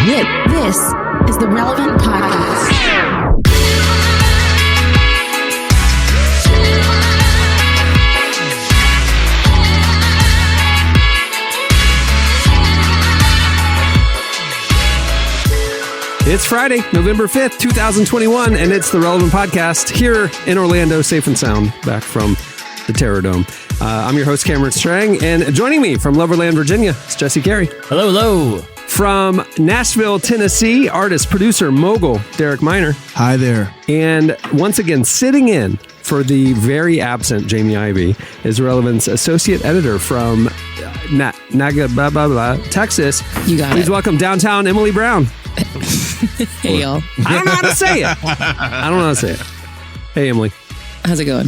This is the Relevant Podcast. It's Friday, November 5th, 2021, and it's the Relevant Podcast here in Orlando, safe and sound, back from the Terror Dome. I'm your host, Cameron Strang, and joining me from Loverland, Virginia, is Jesse Carey. Hello, hello. From Nashville, Tennessee, artist, producer, mogul, Derek Miner. Hi there. And once again, sitting in for the very absent Jamie Ivey is Relevant's associate editor from Texas. You got Please welcome downtown Emily Brown. Hey, y'all. I don't know how to say it. Hey, Emily. How's it going?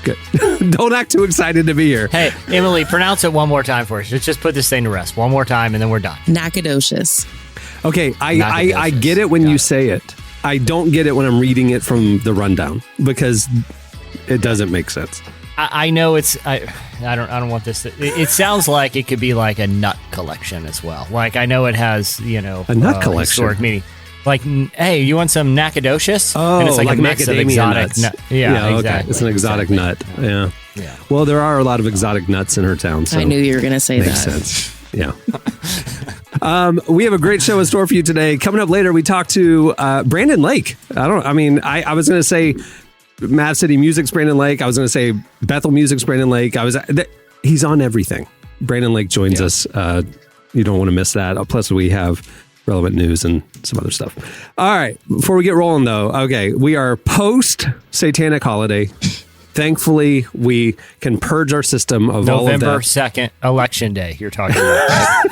Good. Don't act too excited to be here. Hey, Emily, pronounce it one more time for us. Let's just put this thing to rest. One more time, and then we're done. Nacogdoches. Okay, I get it when you say it. I don't get it when I'm reading it from the rundown because it doesn't make sense. I know it's. I don't want this. It sounds like it could be like a nut collection as well. Like I know it has a nut collection historic meaning. Like, hey, you want some Nacogdoches? Oh, and it's like a mix of macadamia exotic nuts. Yeah, okay. Exactly. It's an exotic nut. Yeah. Well, there are a lot of exotic nuts in her town. So I knew you were going to say makes that. Sense. Yeah. We have a great show in store for you today. Coming up later, we talk to Brandon Lake. I was going to say Mad City Music's Brandon Lake. I was going to say Bethel Music's Brandon Lake. He's on everything. Brandon Lake joins us. You don't want to miss that. Plus, we have relevant news and some other stuff. All right. Before we get rolling, though, okay, we are post-satanic holiday. Thankfully, we can purge our system of all of that. November 2nd, Election Day, you're talking about.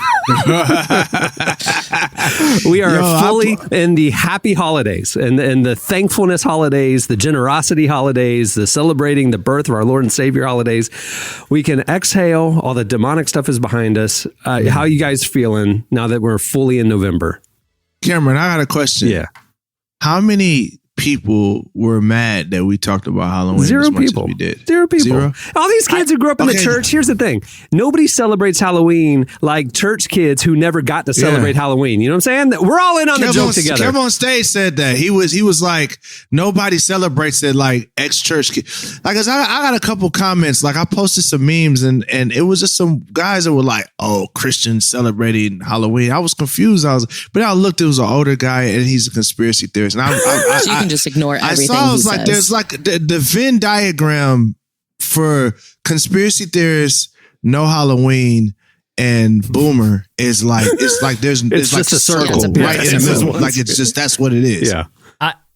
We are fully in the happy holidays and the thankfulness holidays, the generosity holidays, the celebrating the birth of our Lord and Savior holidays. We can exhale. All the demonic stuff is behind us. How are you guys feeling now that we're fully in November? Cameron, I got a question. Yeah. How many people were mad that we talked about Halloween as much as we did? Zero people. Zero? All these kids who grew up in the church. Here's the thing. Nobody celebrates Halloween like church kids who never got to celebrate Halloween. You know what I'm saying? We're all in on the joke together. Kev on stage said that. He was like, nobody celebrates it like ex-church kids. Like, I got a couple comments. Like, I posted some memes and it was just some guys that were like, oh, Christians celebrating Halloween. I was confused. But I looked, it was an older guy and he's a conspiracy theorist. And So you can just ignore everything I saw, he like, says. there's like the Venn diagram for conspiracy theorists, no Halloween, and boomer is like, it's like there's It's like just a circle right in the middle. Like, it's just, that's what it is. Yeah.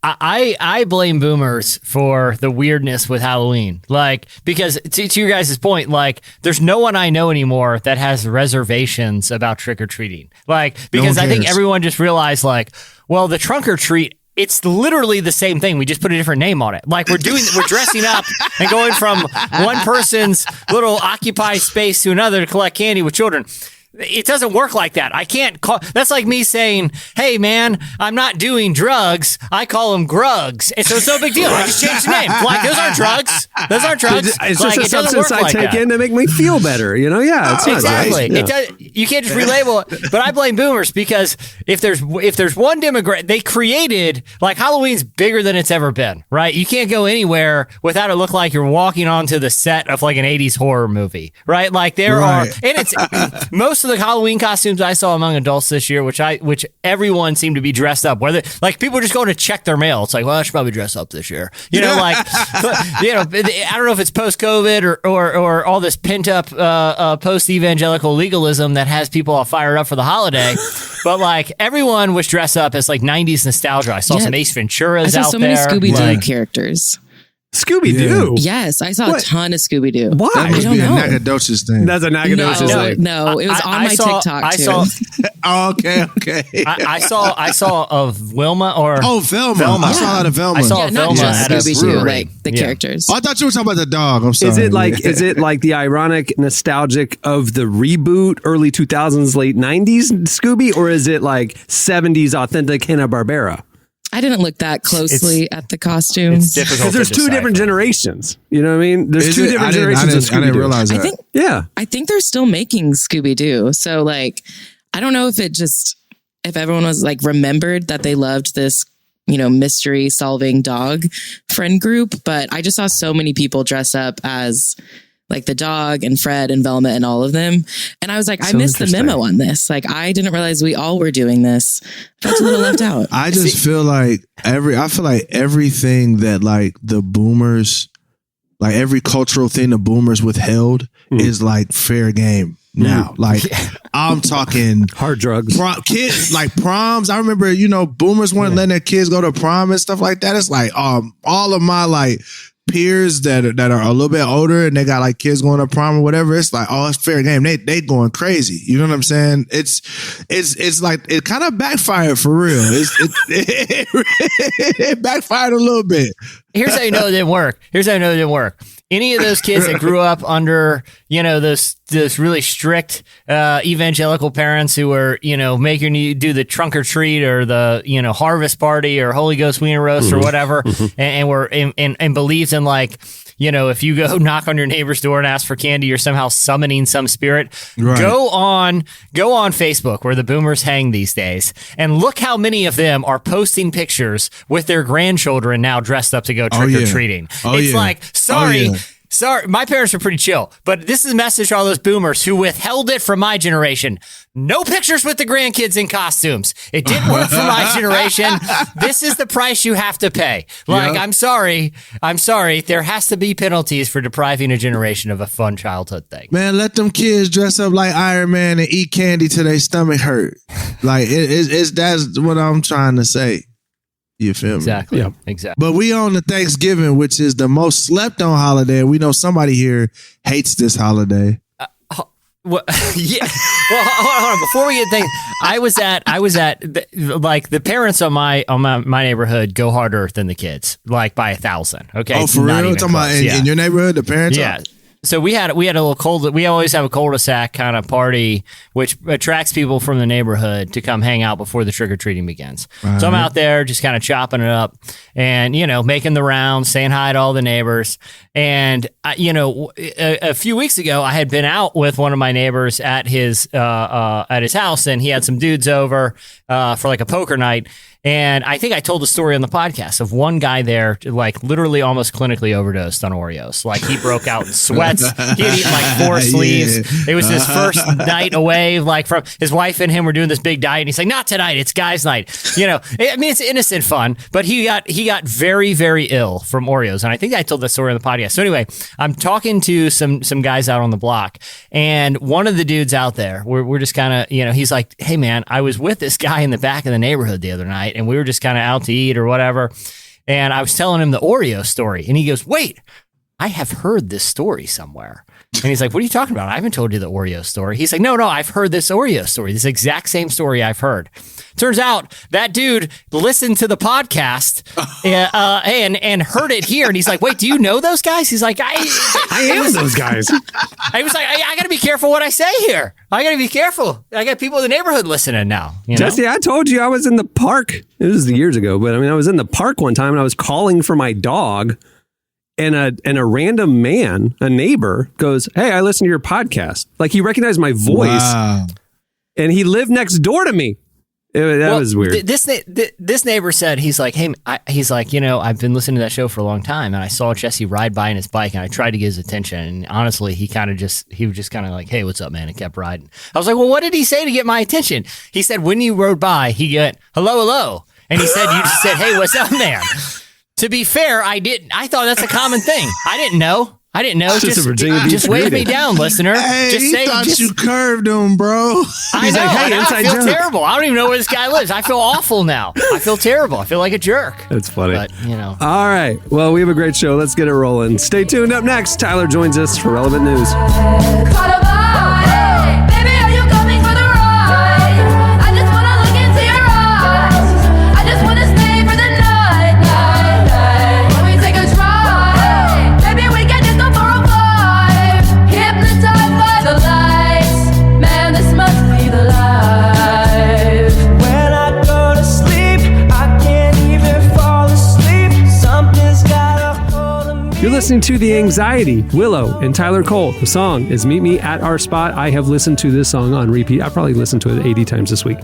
I blame boomers for the weirdness with Halloween. Like, because to your guys' point, like, there's no one I know anymore that has reservations about trick-or-treating. Like, because I think everyone just realized, like, well, the trunk or treat, it's literally the same thing. We just put a different name on it. Like, we're dressing up and going from one person's little Occupy space to another to collect candy with children. It doesn't work like that. I can't call. That's like me saying, "Hey, man, I'm not doing drugs. I call them grugs." And so it's no big deal. I just changed the name. Like, those aren't drugs. Those aren't drugs. It's like, just a substance I take in to make me feel better. You know? Yeah. It's exactly. Right. It does, you can't just relabel it. But I blame boomers because if there's one demographic, they created, like, Halloween's bigger than it's ever been. Right? You can't go anywhere without it look like you're walking onto the set of like an 80s horror movie. Right? Like, there are, and it's most of the Halloween costumes I saw among adults this year, which everyone seemed to be dressed up. Whether, like, people are just going to check their mail. It's like, well, I should probably dress up this year. You know, like, I don't know if it's post-COVID or all this pent-up post-evangelical legalism that has people all fired up for the holiday. But, like, everyone was dressed up as, like, 90s nostalgia. I saw some Ace Venturas out there. I saw so many Scooby-Doo characters. Scooby-Doo? Yes, I saw a ton of Scooby-Doo. Why? That must I don't be know. a Nacogdoches thing. That's a Nacogdoches thing. No, it was on my TikTok too. Okay. I saw of Wilma or Velma. I saw that of Velma. I saw not Velma just at a Scooby-Doo, brewery. like the characters. Oh, I thought you were talking about the dog. I'm sorry. Is it like the ironic nostalgic of the reboot early 2000s, late 90s Scooby, or is it like 70s authentic Hanna-Barbera? I didn't look that closely at the costumes. It's difficult Because there's to two decipher. different generations. You know what I mean? There's two different generations of Scooby-Doo. I didn't realize that. I think they're still making Scooby-Doo. So, like, I don't know if it just if everyone was like remembered that they loved this, mystery solving dog friend group. But I just saw so many people dress up as like the dog and Fred and Velma and all of them. And I was like, I missed the memo on this. Like, I didn't realize we all were doing this. I felt a little left out. I just feel like everything that like the boomers, like every cultural thing the boomers withheld is like fair game now. Like I'm talking hard drugs, kids like proms. I remember, boomers weren't letting their kids go to prom and stuff like that. It's like all of my like peers that are a little bit older and they got like kids going to prom or whatever, it's like, oh, it's fair game. They going crazy. You know what I'm saying? It's like it kind of backfired for real. It backfired a little bit. Here's how you know it didn't work. Any of those kids that grew up under, those really strict evangelical parents who were, making you do the trunk or treat or the, harvest party or Holy Ghost wiener roast or whatever, and were and believed in like, if you go knock on your neighbor's door and ask for candy, you're somehow summoning some spirit. Right. Go on Facebook where the boomers hang these days and look how many of them are posting pictures with their grandchildren now dressed up to go trick or treating. It's like, sorry, my parents were pretty chill, but this is a message to all those boomers who withheld it from my generation. No pictures with the grandkids in costumes. It didn't work for my generation. This is the price you have to pay. Like, I'm sorry. There has to be penalties for depriving a generation of a fun childhood thing. Man, let them kids dress up like Iron Man and eat candy till their stomach hurt. Like, that's what I'm trying to say. You feel me? Exactly. Yeah. Exactly. But we on the Thanksgiving, which is the most slept on holiday. We know somebody here hates this holiday. Well, yeah. Well, hold on. Before we get things, I was at like the parents on my neighborhood go harder than the kids, like by 1,000. Okay. Oh, for real? Talking about in your neighborhood, the parents? Yeah. So we had a little we always have a cul-de-sac kind of party, which attracts people from the neighborhood to come hang out before the trick-or-treating begins. Right. So I'm out there just kind of chopping it up and, making the rounds, saying hi to all the neighbors. And, a few weeks ago, I had been out with one of my neighbors at his house, and he had some dudes over for like a poker night. And I think I told the story on the podcast of one guy there, like literally almost clinically overdosed on Oreos. Like he broke out in sweats. He had eaten like 4 sleeves. Yeah. It was his first night away. Like from his wife and him were doing this big diet. And he's like, not tonight. It's guys' night. It's innocent fun, but he got very, very ill from Oreos. And I think I told the story on the podcast. So anyway, I'm talking to some guys out on the block, and one of the dudes out there, we're just kind of, he's like, hey man, I was with this guy in the back of the neighborhood the other night, and we were just kind of out to eat or whatever. And I was telling him the Oreo story. And he goes, wait, I have heard this story somewhere. And he's like, what are you talking about? I haven't told you the Oreo story. He's like, no, I've heard this Oreo story. This exact same story I've heard. Turns out that dude listened to the podcast and heard it here. And he's like, wait, do you know those guys? He's like, I am those guys. I was like, I got to be careful what I say here. I got to be careful. I got people in the neighborhood listening now. Jesse, I told you I was in the park. It was years ago, but I was in the park one time and I was calling for my dog. And a random man, a neighbor, goes, hey, I listen to your podcast. Like, he recognized my voice. Wow. And he lived next door to me. That was weird. This neighbor said, he's like, hey, I've been listening to that show for a long time, and I saw Jesse ride by in his bike, and I tried to get his attention. And honestly, he was just kind of like, hey, what's up, man? And kept riding. I was like, well, what did he say to get my attention? He said, when you rode by, he went, hello. And he said, you just said, hey, what's up, man? To be fair, I didn't. I thought that's a common thing. I didn't know. Just wave me down, listener. Hey, just he thought you curved him, bro. I know. I feel terrible. I don't even know where this guy lives. I feel awful now. I feel terrible. I feel like a jerk. That's funny. But, All right. Well, we have a great show. Let's get it rolling. Stay tuned. Up next, Tyler joins us for Relevant News. listening to The Anxiety, Willow, and Tyler Cole. The song is Meet Me at Our Spot. I have listened to this song on repeat. I probably listened to it 80 times this week.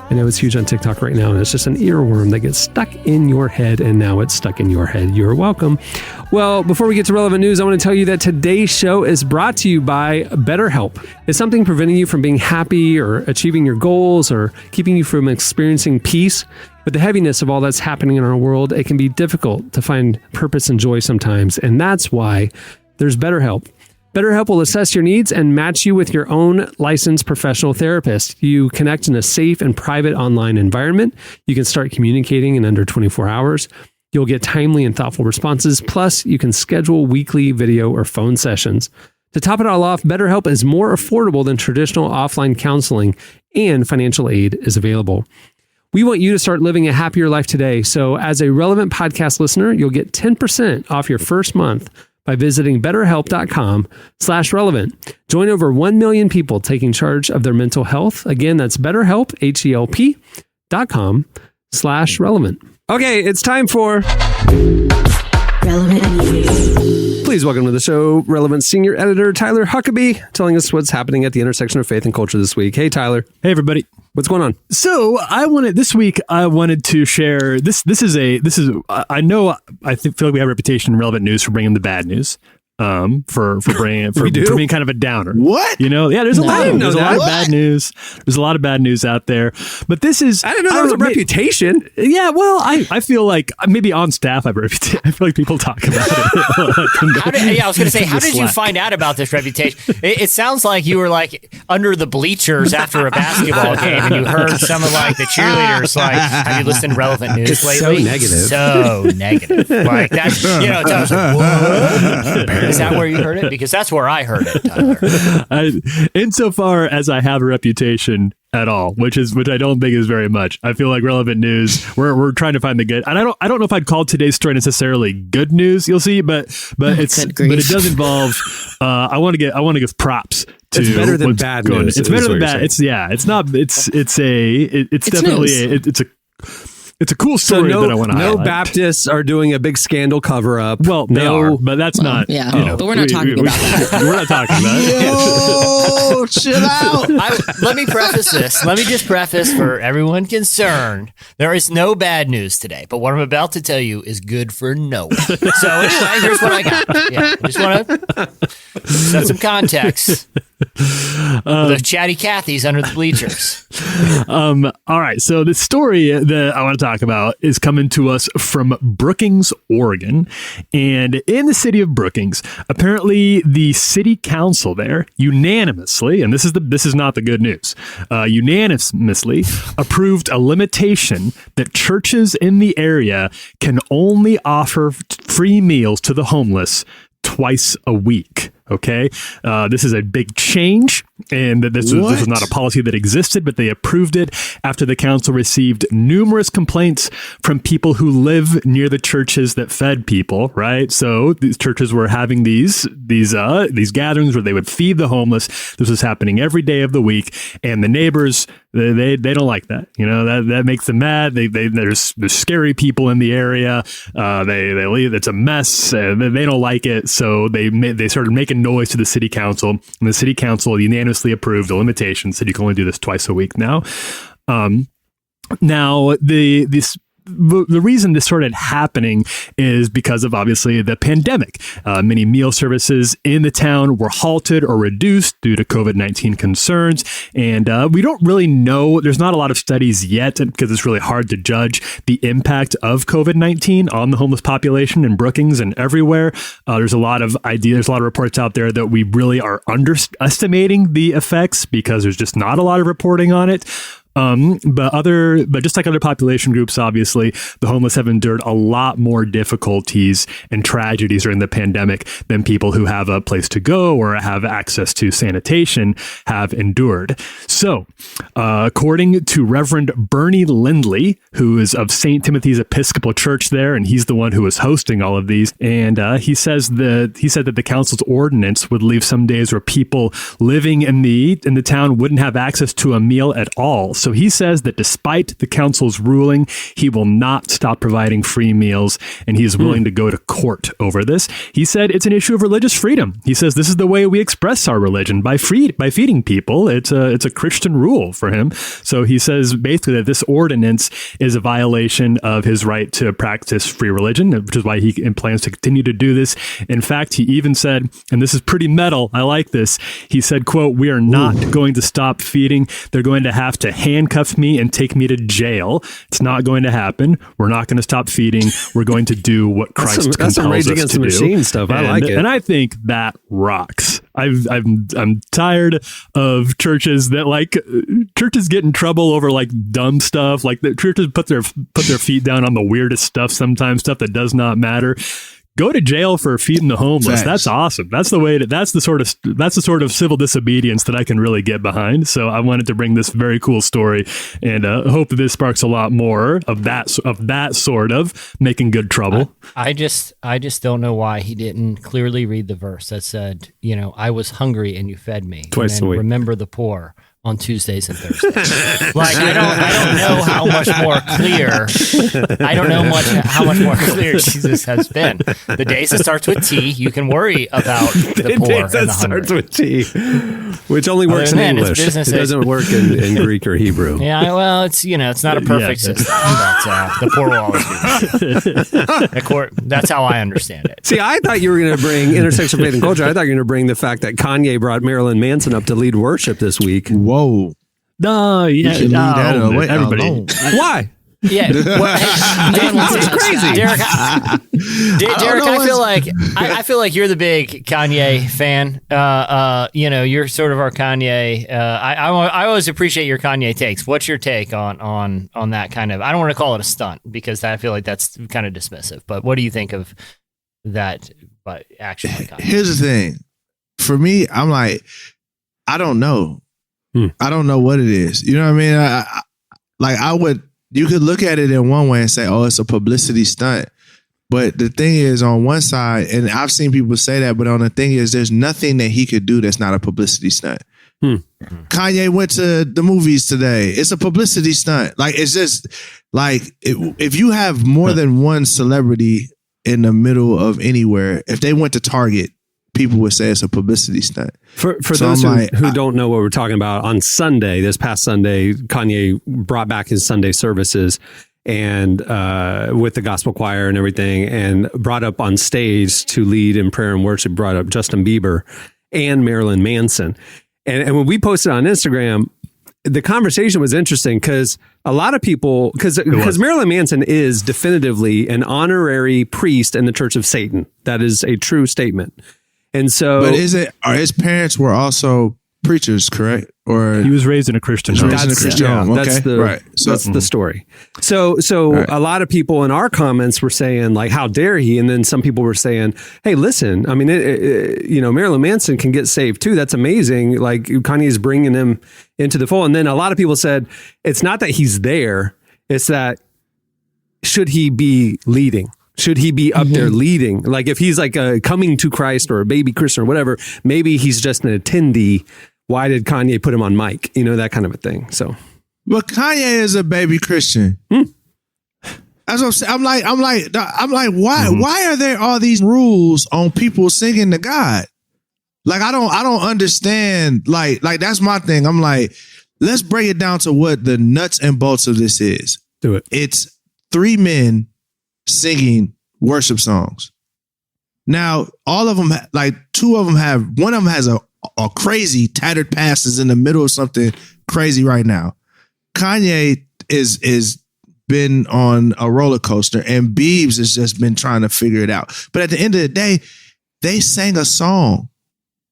I know it's huge on TikTok right now, and it's just an earworm that gets stuck in your head, and now it's stuck in your head. You're welcome. Well, before we get to relevant news, I want to tell you that today's show is brought to you by BetterHelp. Is something preventing you from being happy or achieving your goals or keeping you from experiencing peace? With the heaviness of all that's happening in our world, it can be difficult to find purpose and joy sometimes, and that's why there's BetterHelp. BetterHelp will assess your needs and match you with your own licensed professional therapist. You connect in a safe and private online environment. You can start communicating in under 24 hours. You'll get timely and thoughtful responses. Plus, you can schedule weekly video or phone sessions. To top it all off, BetterHelp is more affordable than traditional offline counseling, and financial aid is available. We want you to start living a happier life today. So as a Relevant Podcast listener, you'll get 10% off your first month by visiting betterhelp.com/relevant. Join over 1 million people taking charge of their mental health. Again, that's BetterHelp, HELP.com/relevant. Okay, it's time for Relevant News. Please welcome to the show, Relevant Senior Editor Tyler Huckabee, telling us what's happening at the intersection of faith and culture this week. Hey, Tyler. Hey, everybody. What's going on? So I wanted to share this. I feel like we have a reputation in Relevant News for bringing the bad news. For being kind of a downer. What? Yeah, there's a lot of bad news. There's a lot of bad news out there. But this is I didn't know there was a reputation. Yeah, well, I feel like maybe on staff I feel like people talk about it. I was going to say, how did you find out about this reputation? It sounds like you were like under the bleachers after a basketball game and you heard some of like the cheerleaders like, have you listened to Relevant News It's lately? so negative. Like that's, Tyler's like, what? Is that where you heard it? Because that's where I heard it, Tyler. Insofar as I have a reputation at all, which I don't think is very much. I feel like Relevant News, we're trying to find the good. And I don't know if I'd call today's story necessarily good news. You'll see, but it does involve. I want to give props to. It's better than bad news. It's better than bad. It's definitely It's a cool story that I want to highlight. No Baptists are doing a big scandal cover up. Well, they are, but that's not. Yeah, but we're not talking about that. We're not talking about it. Yo, chill out. Let me preface this. Let me just preface for everyone concerned. There is no bad news today, but what I'm about to tell you is good for no one. So anyway, here's what I got. Yeah, I just want to set some context. The chatty Cathys under the bleachers. All right. So the story that I want to talk about is coming to us from Brookings, Oregon. And in the city of Brookings, apparently the city council there unanimously, and this is not the good news, unanimously approved a limitation that churches in the area can only offer free meals to the homeless twice a week. Okay, this is a big change, and this was not a policy that existed, but they approved it after the council received numerous complaints from people who live near the churches that fed people. Right, so these churches were having these gatherings where they would feed the homeless. This was happening every day of the week, and the neighbors they don't like that. That makes them mad. There's scary people in the area. They leave. It's a mess. They don't like it, so they started making noise to the city council, and the city council unanimously approved the limitation, said you can only do this twice a week now. The reason this started happening is because of obviously the pandemic. Many meal services in the town were halted or reduced due to COVID-19 concerns. And we don't really know. There's not a lot of studies yet because it's really hard to judge the impact of COVID-19 on the homeless population in Brookings and everywhere. There's a lot of ideas. There's a lot of reports out there that we really are underestimating the effects because there's just not a lot of reporting on it. But just like other population groups, obviously, the homeless have endured a lot more difficulties and tragedies during the pandemic than people who have a place to go or have access to sanitation have endured. So, according to Reverend Bernie Lindley, who is of St. Timothy's Episcopal Church there, and he's the one who was hosting all of these, and he said that the council's ordinance would leave some days where people living in the town wouldn't have access to a meal at all. So he says that despite the council's ruling, he will not stop providing free meals, and he is willing to go to court over this. He said it's an issue of religious freedom. He says this is the way we express our religion, by feeding people. It's a Christian rule for him. So he says basically that this ordinance is a violation of his right to practice free religion, which is why he plans to continue to do this. In fact, he even said, and this is pretty metal, I like this, he said, quote, "We are not going to stop feeding. They're going to have to handcuff me and take me to jail. It's not going to happen. We're not going to stop feeding. We're going to do what Christ compels us to do." Rage Against the Machine stuff. I like it. And I think that rocks. I'm tired of churches that churches get in trouble over like dumb stuff. Like the churches put their feet down on the weirdest stuff sometimes, stuff that does not matter. Go to jail for feeding the homeless. Thanks. That's awesome. That's the sort of civil disobedience that I can really get behind. So I wanted to bring this very cool story, and hope that this sparks a lot more of that sort of making good trouble. I just don't know why he didn't clearly read the verse that said, I was hungry and you fed me. Twice a week. Remember the poor on Tuesdays and Thursdays. Like I don't know how much more clear. I don't know how much more clear Jesus has been. The days that starts with T, you can worry about the poor and the hungry. Starts with T, which only works in English. It doesn't work in Greek or Hebrew. Yeah, well, it's not a perfect system, but the poor will always be. That's how I understand it. See, I thought you were going to bring intersection faith and culture. I thought you were going to bring the fact that Kanye brought Marilyn Manson up to lead worship this week. Whoa. No, yeah, leave that away everybody. alone. Why? Yeah, That's crazy. Derek, I feel like you're the big Kanye fan. You're sort of our Kanye. I always appreciate your Kanye takes. What's your take on that kind of? I don't want to call it a stunt because I feel like that's kind of dismissive. But what do you think of that? But action by Kanye? Here's the thing. For me, I'm like, I don't know. I don't know what it is. You know what I mean? You could look at it in one way and say, oh, it's a publicity stunt. But the thing is, on one side, and I've seen people say that, but on the thing is, there's nothing that he could do that's not a publicity stunt. Kanye went to the movies today. It's a publicity stunt. Like, it's just like, if you have more than one celebrity in the middle of anywhere, if they went to Target, people would say it's a publicity stunt. For those who don't know what we're talking about, on Sunday, this past Sunday, Kanye brought back his Sunday services and with the gospel choir and everything, and brought up on stage to lead in prayer and worship, brought up Justin Bieber and Marilyn Manson. And when we posted on Instagram, the conversation was interesting because a lot of people, because Marilyn Manson is definitively an honorary priest in the Church of Satan. That is a true statement. And so, but his parents were also preachers, correct? Or he was raised in a Christian home. That's the story. So right. A lot of people in our comments were saying, like, how dare he? And then some people were saying, hey, listen, I mean, Marilyn Manson can get saved too. That's amazing. Like, Kanye's bringing him into the fold. And then a lot of people said, it's not that he's there. It's that, should he be leading? Should he be up there leading? Like, if he's like coming to Christ or a baby Christian or whatever, maybe he's just an attendee. Why did Kanye put him on mic? That kind of a thing. So, but Kanye is a baby Christian. As I'm saying, I'm like, why? Why are there all these rules on people singing to God? Like, I don't understand. Like that's my thing. I'm like, let's break it down to what the nuts and bolts of this is. Do it. It's 3 men singing worship songs. Now, all of them, like 2 of them one of them has a crazy tattered past in the middle of something crazy right now. Kanye is been on a roller coaster, and Biebs has just been trying to figure it out. But at the end of the day, they sang a song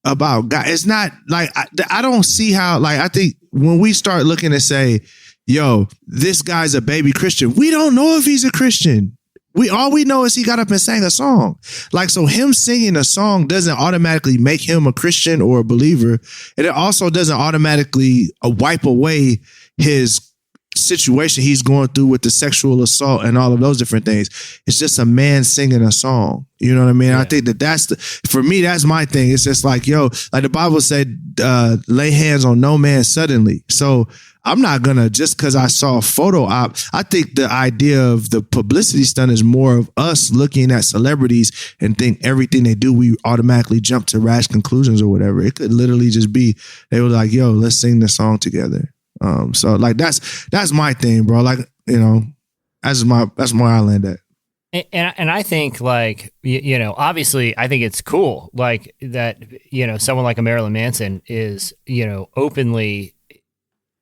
about God. It's not like, I don't see how, like, I think when we start looking and say, yo, this guy's a baby Christian, we don't know if he's a Christian. All we know is he got up and sang a song. Like, so him singing a song doesn't automatically make him a Christian or a believer. And it also doesn't automatically wipe away his situation he's going through with the sexual assault and all of those different things. It's just a man singing a song. You know what I mean? Yeah. I think for me, that's my thing. It's just like, yo, like the Bible said, lay hands on no man suddenly. So I'm not gonna, just because I saw a photo op, I think the idea of the publicity stunt is more of us looking at celebrities and think everything they do, we automatically jump to rash conclusions or whatever. It could literally just be, they were like, yo, let's sing the song together. So like, that's my thing, bro. Like, you know, that's where I land at. And I think, like, you know, obviously I think it's cool, like, that, you know, someone like a Marilyn Manson is, you know, openly,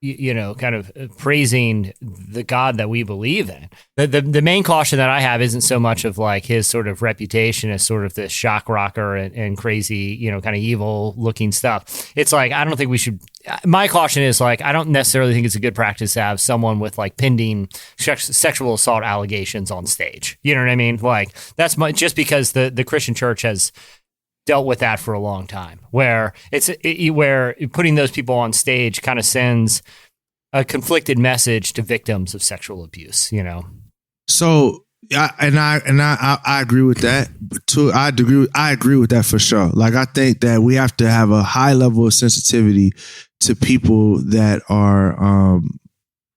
you know, kind of praising the God that we believe in. The main caution that I have isn't so much of like his sort of reputation as sort of this shock rocker and crazy, you know, kind of evil looking stuff. It's like, I don't think we should, my caution is like, I don't necessarily think it's a good practice to have someone with like pending sexual assault allegations on stage. You know what I mean? Like, that's just because the Christian church has dealt with that for a long time, where where putting those people on stage kind of sends a conflicted message to victims of sexual abuse, you know? So, I agree with that. I agree with that for sure. Like, I think that we have to have a high level of sensitivity to people that are,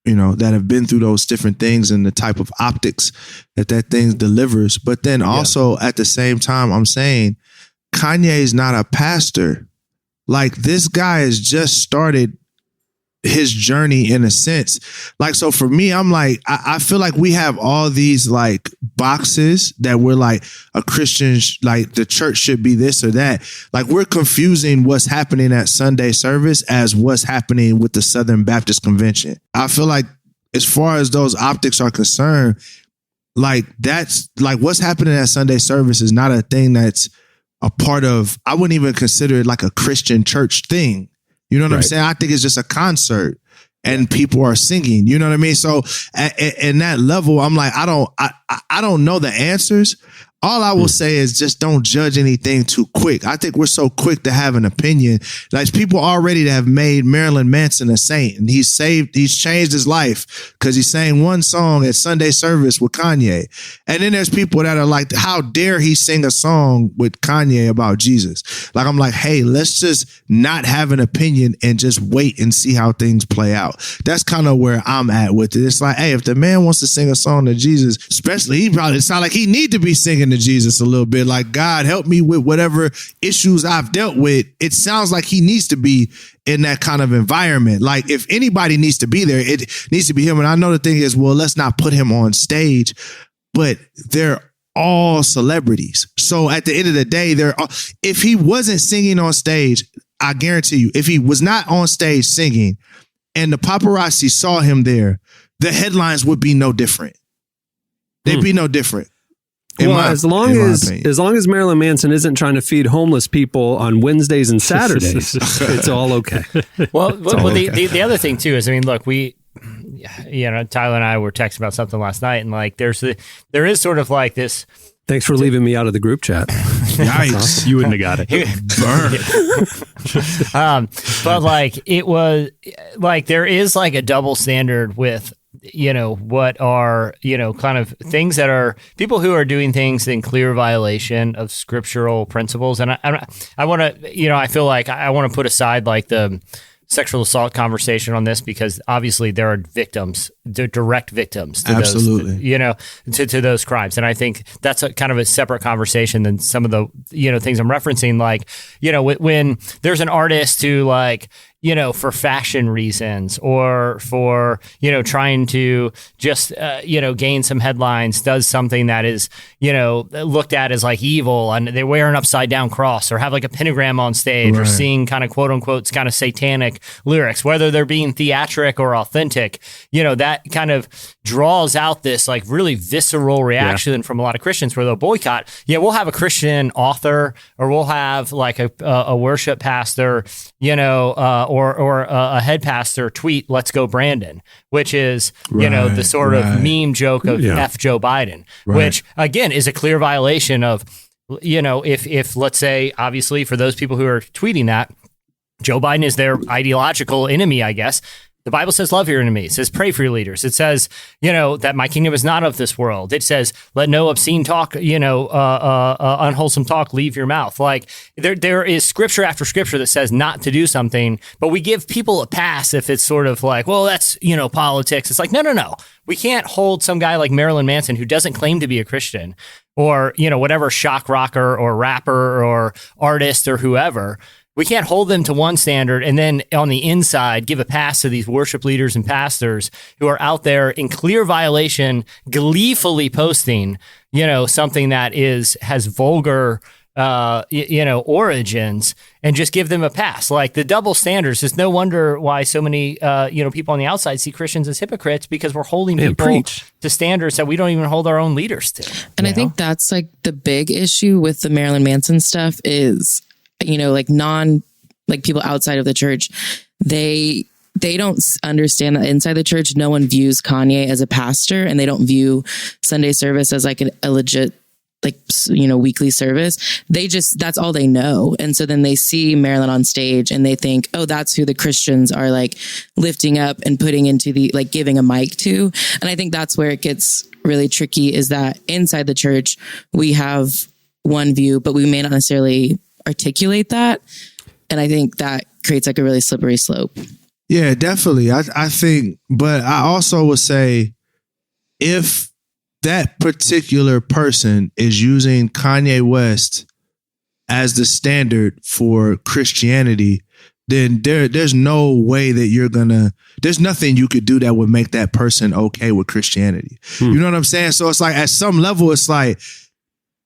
you know, that have been through those different things and the type of optics that thing delivers. But then also at the same time, I'm saying, Kanye is not a pastor. Like, this guy has just started his journey in a sense. Like, so for me, I'm like, I feel like we have all these like boxes that we're like a Christian, like the church should be this or that. Like, we're confusing what's happening at Sunday service as what's happening with the Southern Baptist Convention. I feel like as far as those optics are concerned, like that's like what's happening at Sunday service is not a thing that's a part of, I wouldn't even consider it like a Christian church thing. You know what I'm saying? I think it's just a concert and people are singing, you know what I mean? So in that level, I'm like, I don't know the answers. All I will say is just don't judge anything too quick. I think we're so quick to have an opinion. Like, people already have made Marilyn Manson a saint, and he's changed his life because he sang one song at Sunday service with Kanye. And then there's people that are like, how dare he sing a song with Kanye about Jesus? Like, I'm like, hey, let's just not have an opinion and just wait and see how things play out. That's kind of where I'm at with it. It's like, hey, if the man wants to sing a song to Jesus, especially, he probably sound like he need to be singing to Jesus a little bit, like, God help me with whatever issues I've dealt with. It sounds like he needs to be in that kind of environment. Like, if anybody needs to be there, it needs to be him. And I know the thing is, well, let's not put him on stage, but they're all celebrities. So at the end of the day, if he wasn't singing on stage, I guarantee you, if he was not on stage singing and the paparazzi saw him there, the headlines would be no different. They'd be no different. Well, as long as Marilyn Manson isn't trying to feed homeless people on Wednesdays and Saturdays, it's all okay. Well, the other thing too is, I mean, look, you know, Tyler and I were texting about something last night, and like, there is sort of like this. Thanks for leaving me out of the group chat. Nice. You wouldn't have got it. But like, it was like, there is like a double standard with, you know, what are, you know, kind of things that are people who are doing things in clear violation of scriptural principles. And I want to, you know, I feel like I want to put aside like the sexual assault conversation on this, because obviously there are victims, direct victims to absolutely those, you know, to those crimes. And I think that's a kind of a separate conversation than some of the, you know, things I'm referencing. Like, you know, when there's an artist who, like, you know, for fashion reasons or for, you know, trying to just, you know, gain some headlines, does something that is, you know, looked at as like evil, and they wear an upside down cross or have like a pentagram on stage, or sing kind of quote unquote kind of satanic lyrics, whether they're being theatric or authentic, you know, that kind of draws out this like really visceral reaction from a lot of Christians where they'll boycott. Yeah, we'll have a Christian author, or we'll have like a worship pastor, you know, or a head pastor tweet, "Let's go Brandon," which is, you know, the sort of meme joke of F Joe Biden, which again is a clear violation of, you know, if let's say, obviously for those people who are tweeting that, Joe Biden is their ideological enemy, I guess. The Bible says, love your enemy. It says, pray for your leaders. It says, that my kingdom is not of this world. It says, let no obscene talk, unwholesome talk leave your mouth. Like there is scripture after scripture that says not to do something, but we give people a pass if it's sort of like, well, that's, politics. It's like, no. We can't hold some guy like Marilyn Manson who doesn't claim to be a Christian or, whatever shock rocker or rapper or artist or whoever. We can't hold them to one standard and then on the inside give a pass to these worship leaders and pastors who are out there in clear violation, gleefully posting, something that has vulgar, origins, and just give them a pass. Like the double standards is no wonder why so many, people on the outside see Christians as hypocrites, because we're holding people to standards that we don't even hold our own leaders to. And I think that's like the big issue with the Marilyn Manson stuff is, people outside of the church, they don't understand that inside the church, no one views Kanye as a pastor, and they don't view Sunday service as like a legit, weekly service. That's all they know. And so then they see Marilyn on stage and they think, oh, that's who the Christians are like lifting up and putting into giving a mic to. And I think that's where it gets really tricky, is that inside the church, we have one view, but we may not necessarily articulate that. And I think that creates like a really slippery slope. Yeah, definitely. I think, but I also would say if that particular person is using Kanye West as the standard for Christianity, then there's no way that there's nothing you could do that would make that person okay with Christianity. You know what I'm saying? So it's like at some level, it's like,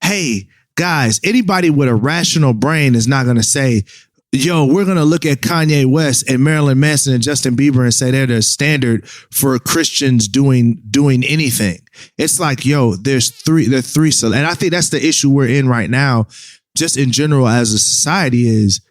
hey, guys, anybody with a rational brain is not going to say, yo, we're going to look at Kanye West and Marilyn Manson and Justin Bieber and say they're the standard for Christians doing anything. It's like, yo, there are three. And I think that's the issue we're in right now, just in general as a society, is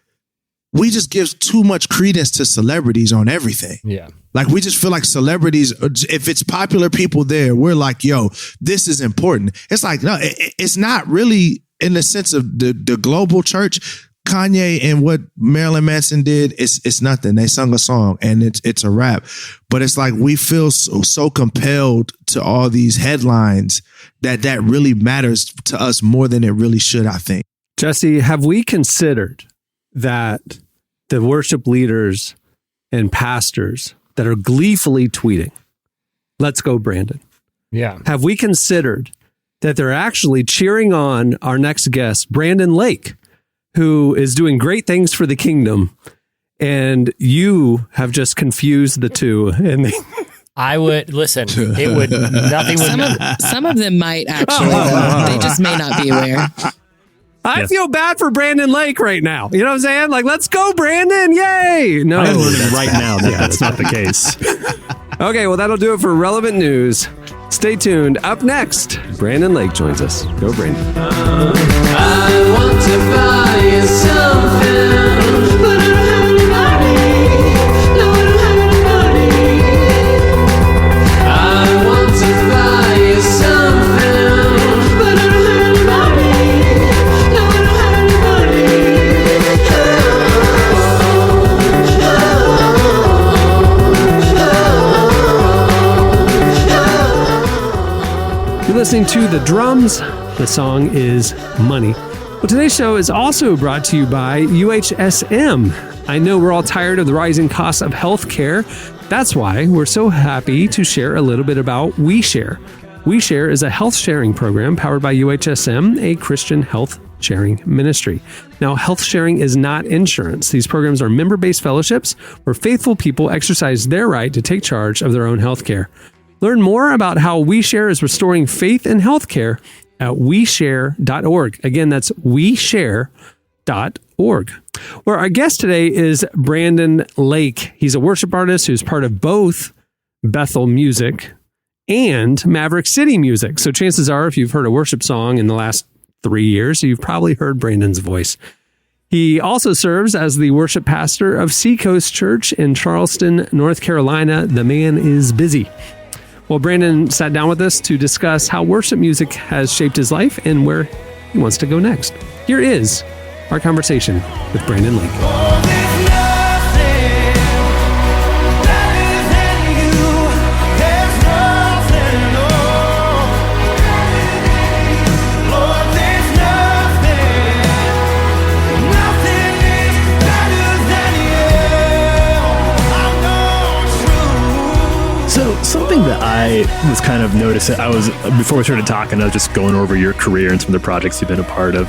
we just give too much credence to celebrities on everything. Yeah. Like we just feel like celebrities, if it's popular people there, we're like, yo, this is important. It's like, no, it's not really in the sense of the global church. Kanye and what Marilyn Manson did, it's nothing. They sung a song and it's a rap. But it's like we feel so compelled to all these headlines that really matters to us more than it really should, I think. Jesse, have we considered that the worship leaders and pastors that are gleefully tweeting, "Let's go, Brandon"? Yeah. Have we considered that they're actually cheering on our next guest, Brandon Lake, who is doing great things for the kingdom, and you have just confused the two? And I would listen. It would nothing would. Some of them might actually. They just may not be aware. I feel bad for Brandon Lake right now. You know what I'm saying? Like, let's go, Brandon! Yay! No, I'm learning right now that that's not the case. Okay, well, that'll do it for Relevant News. Stay tuned. Up next, Brandon Lake joins us. Go, Brandon. I want to buy you something, but I don't have any money. No, I don't have any money. I want to buy you something, but I don't have any money. No, I don't have any money. You're listening to The Drums. The song is Money. Well, today's show is also brought to you by UHSM. I know we're all tired of the rising costs of healthcare. That's why we're so happy to share a little bit about WeShare. WeShare is a health sharing program powered by UHSM, a Christian health sharing ministry. Now, health sharing is not insurance. These programs are member-based fellowships where faithful people exercise their right to take charge of their own healthcare. Learn more about how WeShare is restoring faith in healthcare at weshare.org. Again, that's weshare.org. Well, our guest today is Brandon Lake. He's a worship artist who's part of both Bethel Music and Maverick City Music. So chances are, if you've heard a worship song in the last 3 years, you've probably heard Brandon's voice. He also serves as the worship pastor of Seacoast Church in Charleston, North Carolina. The man is busy. Well, Brandon sat down with us to discuss how worship music has shaped his life and where he wants to go next. Here is our conversation with Brandon Lake. money. something that I was kind of noticing, before we started talking, I was just going over your career and some of the projects you've been a part of.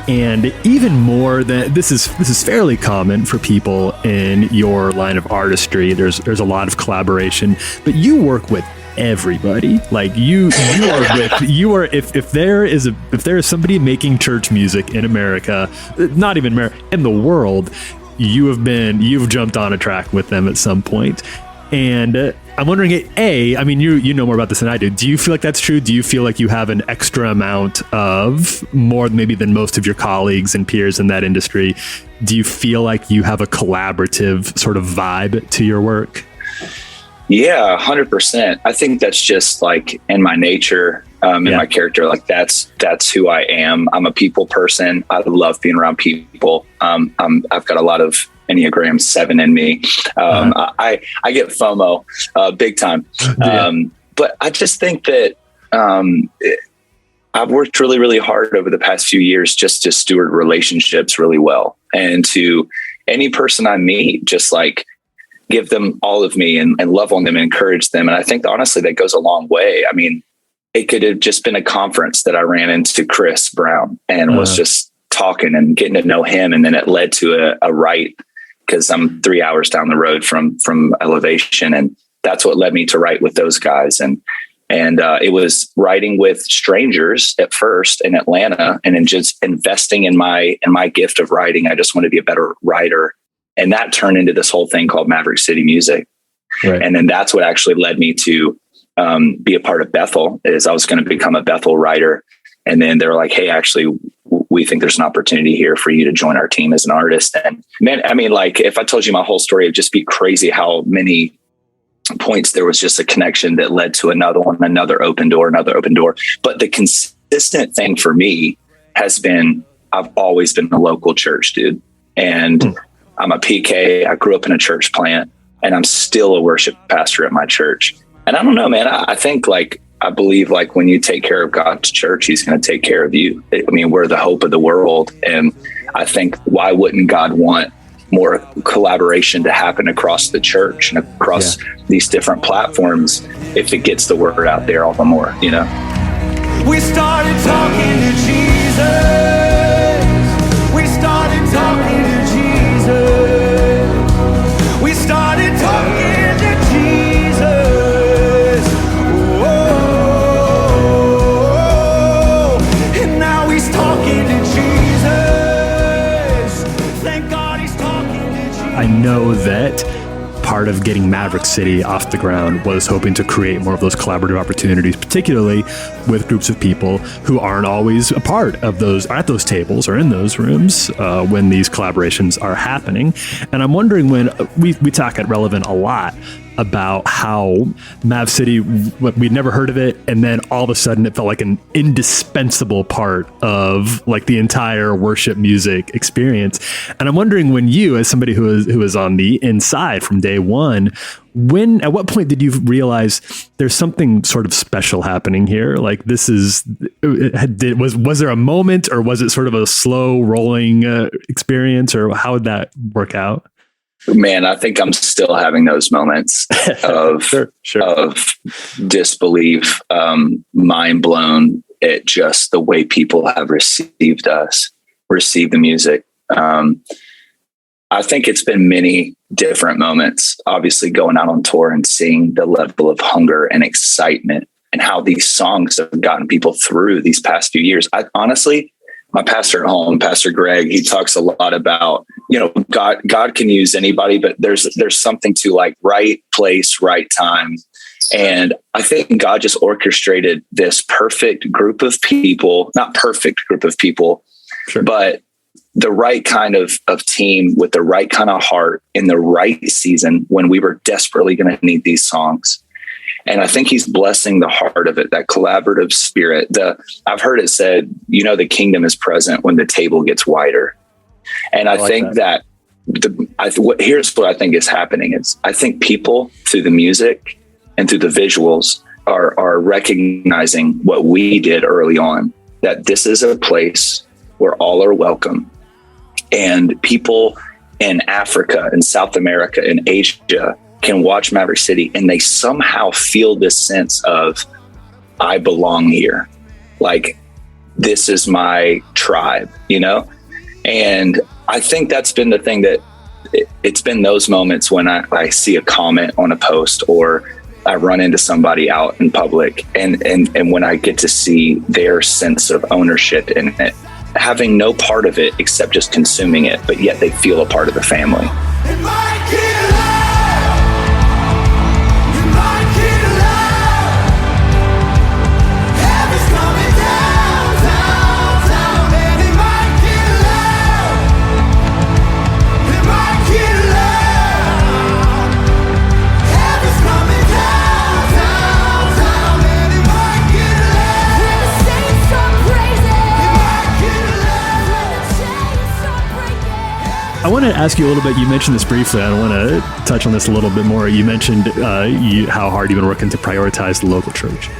And even more than this is fairly common for people in your line of artistry. There's a lot of collaboration, but you work with everybody. Like if there is somebody making church music in America, not even America, in the world, you've jumped on a track with them at some point. And I'm wondering, you know more about this than I do. Do you feel like that's true? Do you feel like you have an extra amount of, more maybe than most of your colleagues and peers in that industry? Do you feel like you have a collaborative sort of vibe to your work? Yeah, 100%. I think that's just like in my nature, in my character. Like that's who I am. I'm a people person. I love being around people. I've got a lot of Enneagram 7 in me. I get FOMO big time. But I just think that I've worked really, really hard over the past few years just to steward relationships really well. And to any person I meet, just like give them all of me and love on them and encourage them. And I think honestly, that goes a long way. I mean, it could have just been a conference that I ran into Chris Brown and was just talking and getting to know him. And then it led to a write, because I'm 3 hours down the road from Elevation. And that's what led me to write with those guys. And it was writing with strangers at first in Atlanta, and then just investing in my gift of writing. I just wanted to be a better writer. And that turned into this whole thing called Maverick City Music. Right. And then that's what actually led me to be a part of Bethel, is I was going to become a Bethel writer. And then they were like, hey, actually, we think there's an opportunity here for you to join our team as an artist. And man, I mean, like if I told you my whole story, it'd just be crazy how many points there was just a connection that led to another one, another open door. But the consistent thing for me has been, I've always been a local church dude. And I'm a PK. I grew up in a church plant, and I'm still a worship pastor at my church. And I don't know, man, I believe like when you take care of God's church, he's going to take care of you. I mean, we're the hope of the world. And I think, why wouldn't God want more collaboration to happen across the church and across these different platforms if it gets the word out there all the more, you know? We started talking to Jesus. We started talking to Jesus. We started talking to Jesus. Oh, and now he's talking to Jesus. Thank God he's talking to Jesus. I know that part of getting Maverick City off the ground was hoping to create more of those collaborative opportunities, particularly with groups of people who aren't always a part of those, at those tables or in those rooms when these collaborations are happening. And I'm wondering, when we talk at Relevant a lot about how Mav City, we'd never heard of it, and then all of a sudden it felt like an indispensable part of like the entire worship music experience. And I'm wondering, when you, as somebody who is on the inside from day one, at what point did you realize there's something sort of special happening here? Like was there a moment, or was it sort of a slow rolling experience, or how would that work out? Man, I think I'm still having those moments of of disbelief, mind blown at just the way people have received the music. I think it's been many different moments, obviously going out on tour and seeing the level of hunger and excitement and how these songs have gotten people through these past few years. Honestly, my pastor at home, Pastor Greg, he talks a lot about, God can use anybody, but there's something to like right place, right time. And I think God just orchestrated this perfect group of people, not perfect group of people, but the right kind of team with the right kind of heart in the right season when we were desperately going to need these songs. And I think he's blessing the heart of it, that collaborative spirit. I've heard it said, the kingdom is present when the table gets wider. And I think that here's what I think is happening is I think people through the music and through the visuals are recognizing what we did early on, that this is a place where all are welcome. And people in Africa and South America and Asia can watch Maverick City and they somehow feel this sense of, I belong here. Like, this is my tribe, you know? And I think that's been the thing that it's been those moments when I see a comment on a post, or I run into somebody out in public, and when I get to see their sense of ownership in it, having no part of it except just consuming it, but yet they feel a part of the family. I want to ask you a little bit. You mentioned this briefly. I want to touch on this a little bit more. You mentioned how hard you've been working to prioritize the local church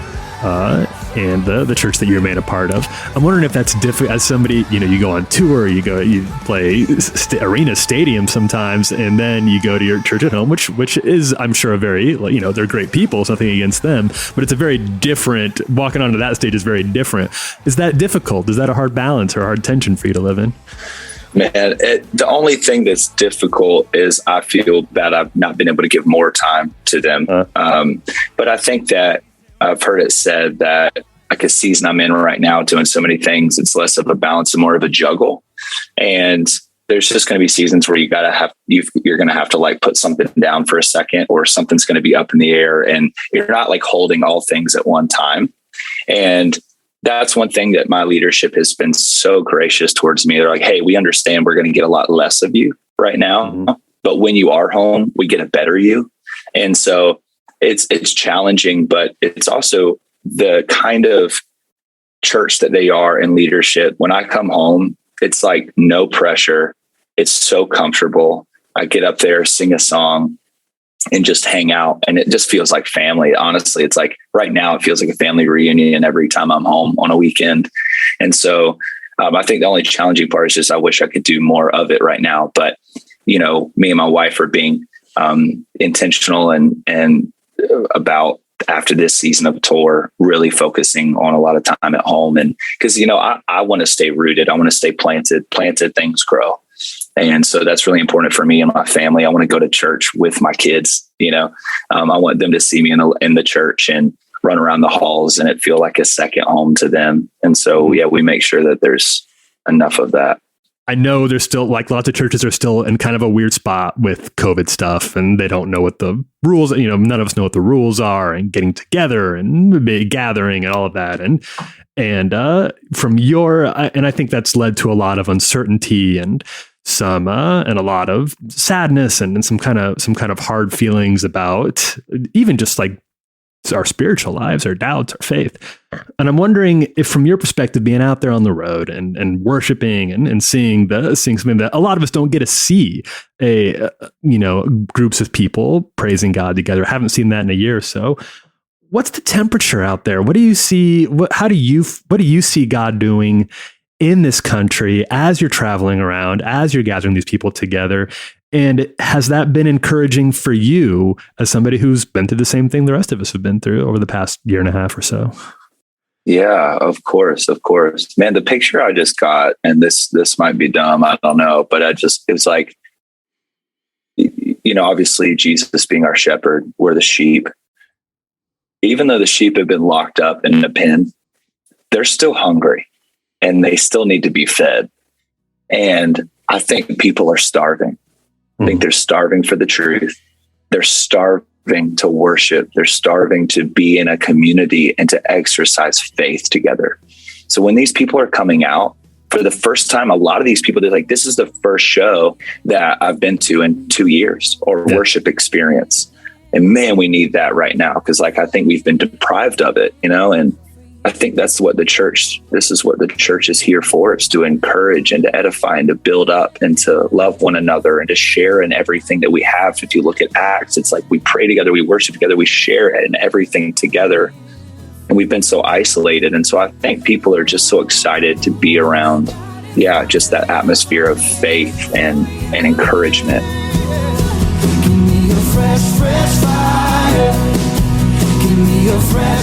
and the church that you're made a part of. I'm wondering if that's different as somebody, you go on tour, you play arena stadium sometimes, and then you go to your church at home, which is, I'm sure, a very, they're great people, something against them, but it's a very different, walking onto that stage is very different. Is that difficult? Is that a hard balance or a hard tension for you to live in? Man, the only thing that's difficult is I feel bad I've not been able to give more time to them. But I think that I've heard it said that, like, a season I'm in right now doing so many things, it's less of a balance and more of a juggle. And there's just going to be seasons where you're going to have to like put something down for a second, or something's going to be up in the air, and you're not like holding all things at one time. And that's one thing that my leadership has been so gracious towards me. They're like, hey, we understand we're going to get a lot less of you right now, but when you are home, we get a better you. And so it's challenging, but it's also the kind of church that they are in leadership. When I come home, it's like no pressure. It's so comfortable. I get up there, sing a song, and just hang out. And it just feels like family. Honestly, it's like right now it feels like a family reunion every time I'm home on a weekend. And so I think the only challenging part is just, I wish I could do more of it right now. But, me and my wife are being intentional and about, after this season of tour, really focusing on a lot of time at home. And because, I want to stay rooted. I want to stay planted, things grow. And so that's really important for me and my family. I want to go to church with my kids. I want them to see me in the church and run around the halls and it feel like a second home to them. And so, yeah, we make sure that there's enough of that. I know there's still, like, lots of churches are still in kind of a weird spot with COVID stuff, and they don't know what the rules, none of us know what the rules are, and getting together and gathering and all of that. And from and I think that's led to a lot of uncertainty and some and a lot of sadness and some kind of hard feelings about even just like our spiritual lives, our doubts, our faith. And I'm wondering if, from your perspective, being out there on the road and worshiping and seeing something that a lot of us don't get to see, groups of people praising God together. Haven't seen that in a year or so. What's the temperature out there? What do you see? What do you see God doing in this country as you're traveling around, as you're gathering these people together? And has that been encouraging for you as somebody who's been through the same thing the rest of us have been through over the past year and a half or so? Yeah, of course. Man, the picture I just got, and this might be dumb, I don't know, but it's like, obviously Jesus being our shepherd, we're the sheep. Even though the sheep have been locked up in a pen, they're still hungry and they still need to be fed. And I think people are starving. I think they're starving for the truth. They're starving to worship. They're starving to be in a community and to exercise faith together. So when these people are coming out for the first time, a lot of these people, they're like, this is the first show that I've been to in 2 years, or worship experience. And man, we need that right now. Cause I think we've been deprived of it, and I think this is what the church is here for. It's to encourage and to edify and to build up and to love one another and to share in everything that we have. If you look at Acts, it's like we pray together, we worship together, we share in everything together. And we've been so isolated. And so I think people are just so excited to be around, just that atmosphere of faith and encouragement. Give me a fresh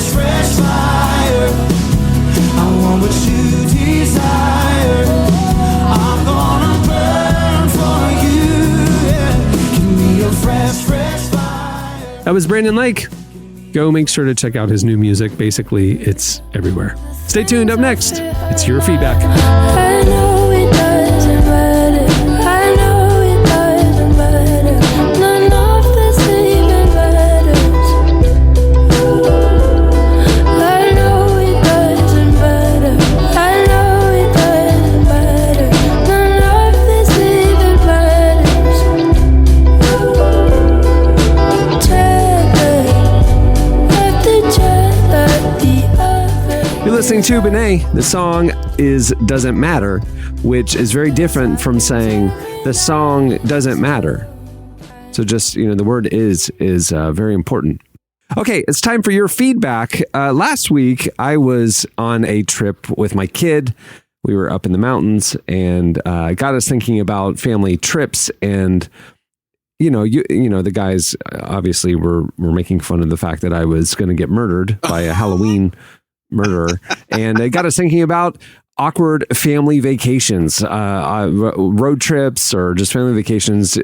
fresh fire. I want what you desire. I'm gonna burn for you. Yeah. Give me a fresh fire. That was Brandon Lake. Go make sure to check out his new music. Basically, it's everywhere. Stay tuned. Up next, it's your feedback. I know it doesn't matter. I know it doesn't matter. None of this even matters. I know it doesn't matter. I know it doesn't matter. None of this even matters. You're listening to Benet. The song is Doesn't Matter, which is very different from saying the song doesn't matter. So just, the word is very important. Okay, it's time for your feedback. Last week, I was on a trip with my kid. We were up in the mountains and got us thinking about family trips. And, the guys obviously were making fun of the fact that I was going to get murdered by a Halloween murderer. And it got us thinking about awkward family vacations, road trips, or just family vacations,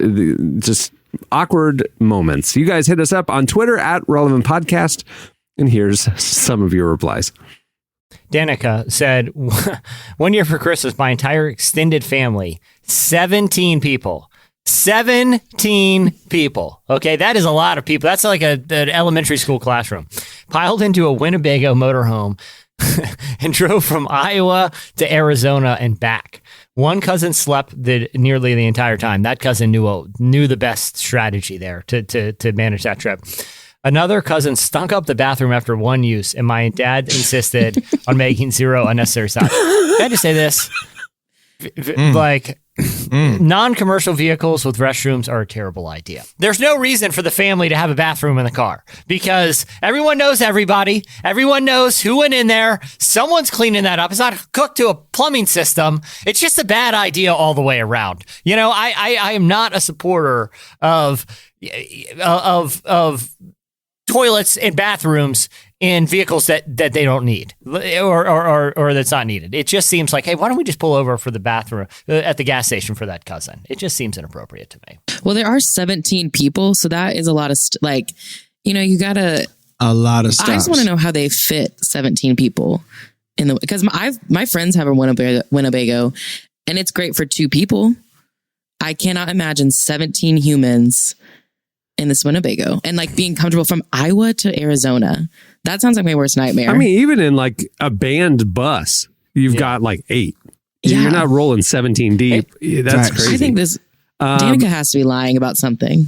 just awkward moments. You guys hit us up on Twitter at Relevant Podcast, and here's some of your replies. Danica said, 1 year for Christmas, my entire extended family, 17 people. 17 people. Okay, that is a lot of people. That's like an elementary school classroom. Piled into a Winnebago motorhome and drove from Iowa to Arizona and back. One cousin slept nearly the entire time. That cousin knew the best strategy there to manage that trip. Another cousin stunk up the bathroom after one use, and my dad insisted on making zero unnecessary stops. Can I just say this? Non-commercial vehicles with restrooms are a terrible idea. There's no reason for the family to have a bathroom in the car because everyone knows everybody. Everyone knows who went in there. Someone's cleaning that up. It's not hooked to a plumbing system. It's just a bad idea all the way around. I am not a supporter of toilets and bathrooms in vehicles that they don't need or that's not needed. It just seems like, hey, why don't we just pull over for the bathroom at the gas station for that cousin? It just seems inappropriate to me. Well, there are 17 people, so that is a lot of you gotta a lot of stuff. I just want to know how they fit 17 people because my friends have a Winnebago, and it's great for 2 people. I cannot imagine 17 humans in this Winnebago and being comfortable from Iowa to Arizona. That sounds like my worst nightmare. I mean, even in a band bus, you've got 8. Yeah. You're not rolling 17 deep. That's crazy. I think this Danica has to be lying about something.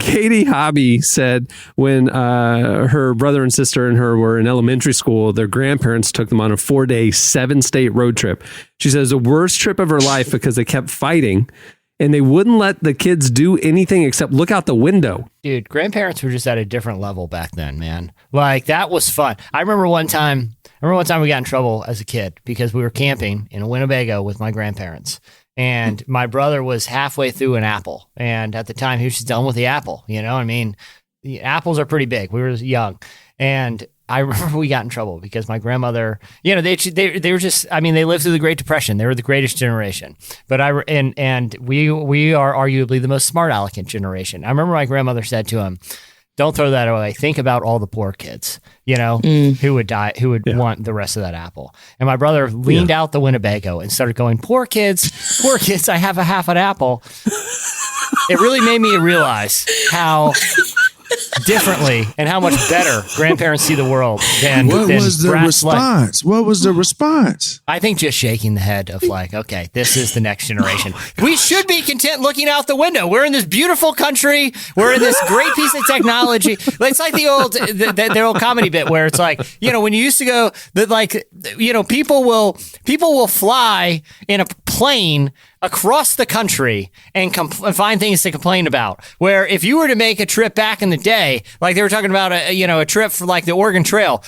Katie Hobby said when her brother and sister and her were in elementary school, their grandparents took them on a 4-day, 7-state road trip. She says the worst trip of her life because they kept fighting and they wouldn't let the kids do anything except look out the window. Dude, grandparents were just at a different level back then, man. That was fun. I remember one time we got in trouble as a kid because we were camping in a Winnebago with my grandparents. And my brother was halfway through an apple. And at the time, he was just done with the apple. The apples are pretty big. We were young. And I remember we got in trouble because my grandmother, they were just, they lived through the Great Depression. They were the greatest generation. But we are arguably the most smart aleck generation. I remember my grandmother said to him, don't throw that away. Think about all the poor kids, who would die, who would want the rest of that apple. And my brother leaned out the Winnebago and started going, poor kids, I have a half an apple. It really made me realize how differently and how much better grandparents see the world than what was the response? What was the response? I think just shaking the head of okay, this is the next generation. We should be content looking out the window. We're in this beautiful country. We're in this great piece of technology. It's like the old comedy bit where it's when you used to go people will fly in a plane across the country and find things to complain about. Where if you were to make a trip back in the day, like they were talking about a trip for the Oregon Trail,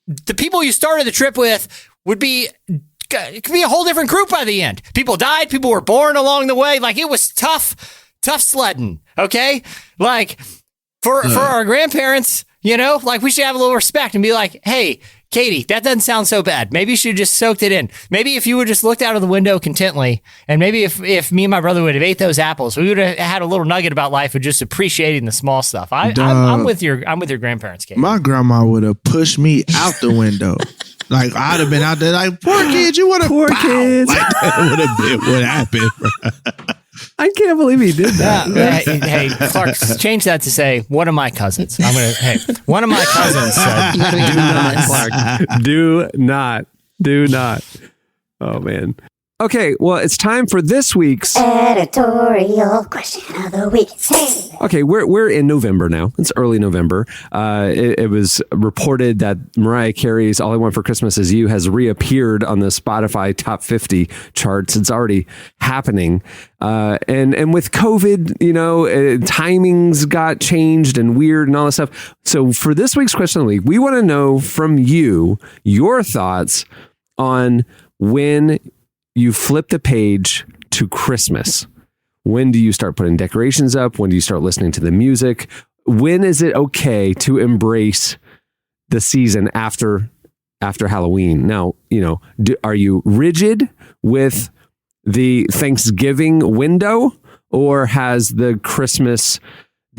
the people you started the trip with it could be a whole different group by the end. People died, people were born along the way. It was tough sledding. Okay, for our grandparents, You know, like we should have a little respect and be like, hey, Katie, that doesn't sound so bad. Maybe you should have just soaked it in. Maybe if you would just looked out of the window contently, and maybe if me and my brother would have ate those apples, we would have had a little nugget about life of just appreciating the small stuff. I'm with your grandparents, Katie. My grandma would have pushed me out the window. Like I'd have been out there like, poor kids, you would have Poor kids. Like that would have been what happened. I can't believe he did that. Hey, Clark, change that to say one of my cousins. One of my cousins said, You gotta be anonymous, Clark. Do not. Oh man. Okay, well, it's time for this week's editorial question of the week. Okay, we're in November now. It's early November. It was reported that Mariah Carey's "All I Want for Christmas Is You" has reappeared on the Spotify Top 50 charts. It's already happening. And with COVID, timings got changed and weird and all this stuff. So for this week's question of the week, we want to know from you your thoughts on when you flip the page to Christmas. When do you start putting decorations up? When do you start listening to the music? When is it okay to embrace the season after Halloween? Now, are you rigid with the Thanksgiving window, or has the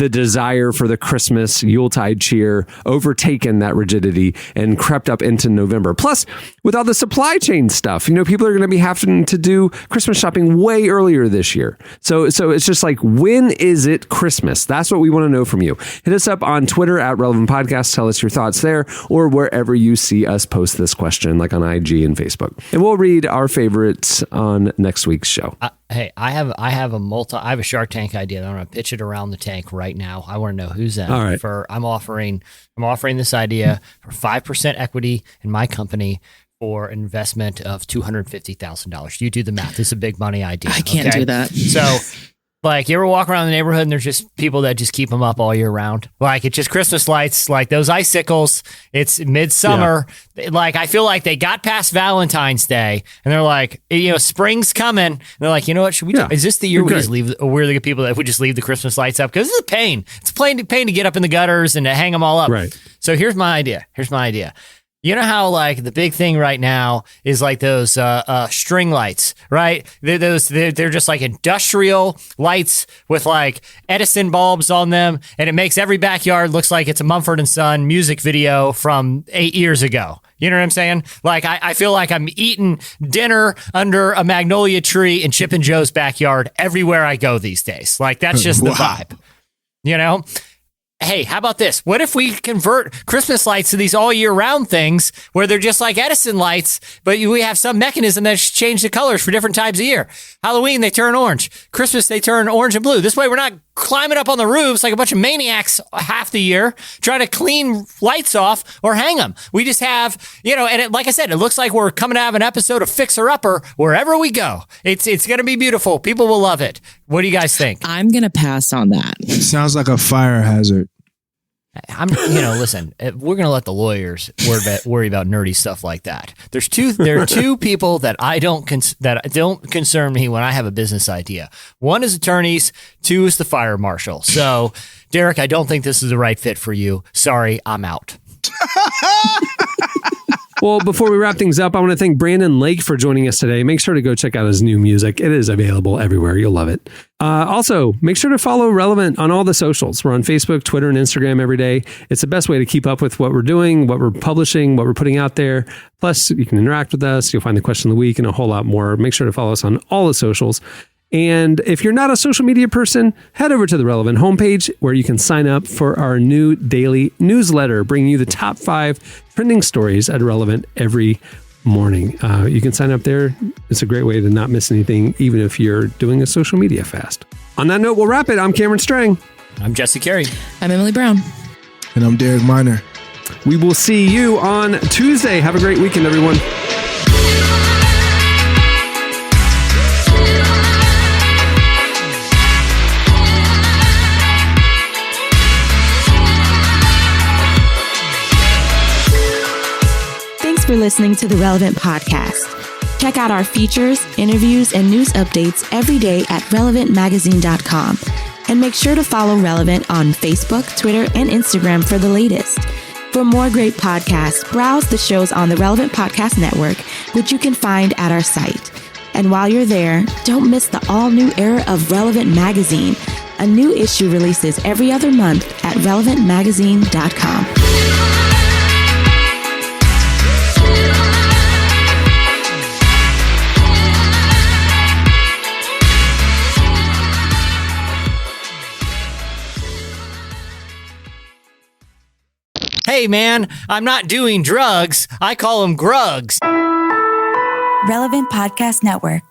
desire for the Christmas Yuletide cheer overtaken that rigidity and crept up into November? Plus, with all the supply chain stuff, people are going to be having to do Christmas shopping way earlier this year. So it's just like, when is it Christmas? That's what we want to know from you. Hit us up on Twitter at Relevant Podcast. Tell us your thoughts there, or wherever you see us post this question, like on IG and Facebook. And we'll read our favorites on next week's show. Hey, I have a Shark Tank idea that I'm going to pitch it around the tank right now. I want to know who's in. All right. I'm offering this idea for 5% equity in my company for an investment of $250,000. You do the math. This is a big money idea. I can't do that. So, like, you ever walk around the neighborhood and there's just people that just keep them up all year round? Like, it's just Christmas lights, like those icicles. It's midsummer. Yeah. Like, I feel like they got past Valentine's Day and they're like, spring's coming. And they're like, you know what? Should we? Is this the year we just leave? We're the people that would just leave the Christmas lights up, because it's a pain. It's a pain to get up in the gutters and to hang them all up. Right. So here's my idea. You know how like the big thing right now is like those string lights, right? They're just like industrial lights with like Edison bulbs on them, and it makes every backyard looks like it's a Mumford & Son music video from 8 years ago. You know what I'm saying? Like I feel like I'm eating dinner under a magnolia tree in Chip and Joe's backyard everywhere I go these days. Like that's just the vibe, Hey, how about this? What if we convert Christmas lights to these all year round things where they're just like Edison lights, but we have some mechanism that change the colors for different times of year? Halloween, they turn orange. Christmas, they turn orange and blue. This way, we're not climbing up on the roofs like a bunch of maniacs half the year trying to clean lights off or hang them. We just have, and like I said, it looks like we're coming out of an episode of Fixer Upper wherever we go. It's going to be beautiful. People will love it. What do you guys think? I'm going to pass on that. It sounds like a fire hazard. Listen, we're going to let the lawyers worry about nerdy stuff like that. There are two people that don't concern me when I have a business idea. One is attorneys, two is the fire marshal. So, Derek, I don't think this is the right fit for you. Sorry, I'm out. Well, before we wrap things up, I want to thank Brandon Lake for joining us today. Make sure to go check out his new music. It is available everywhere. You'll love it. Also, make sure to follow Relevant on all the socials. We're on Facebook, Twitter, and Instagram every day. It's the best way to keep up with what we're doing, what we're publishing, what we're putting out there. Plus, you can interact with us. You'll find the question of the week and a whole lot more. Make sure to follow us on all the socials. And if you're not a social media person, head over to the Relevant homepage where you can sign up for our new daily newsletter, bringing you the top 5 trending stories at Relevant every morning. You can sign up there. It's a great way to not miss anything, even if you're doing a social media fast. On that note, we'll wrap it. I'm Cameron Strang. I'm Jesse Carey. I'm Emily Brown. And I'm Derek Miner. We will see you on Tuesday. Have a great weekend, everyone. Thanks for listening to the Relevant Podcast. Check out our features, interviews, and news updates every day at relevantmagazine.com. And make sure to follow Relevant on Facebook, Twitter, and Instagram for the latest. For more great podcasts, browse the shows on the Relevant Podcast Network, which you can find at our site. And while you're there, don't miss the all-new era of Relevant Magazine. A new issue releases every other month at relevantmagazine.com. Hey, man, I'm not doing drugs. I call them grugs. Relevant Podcast Network.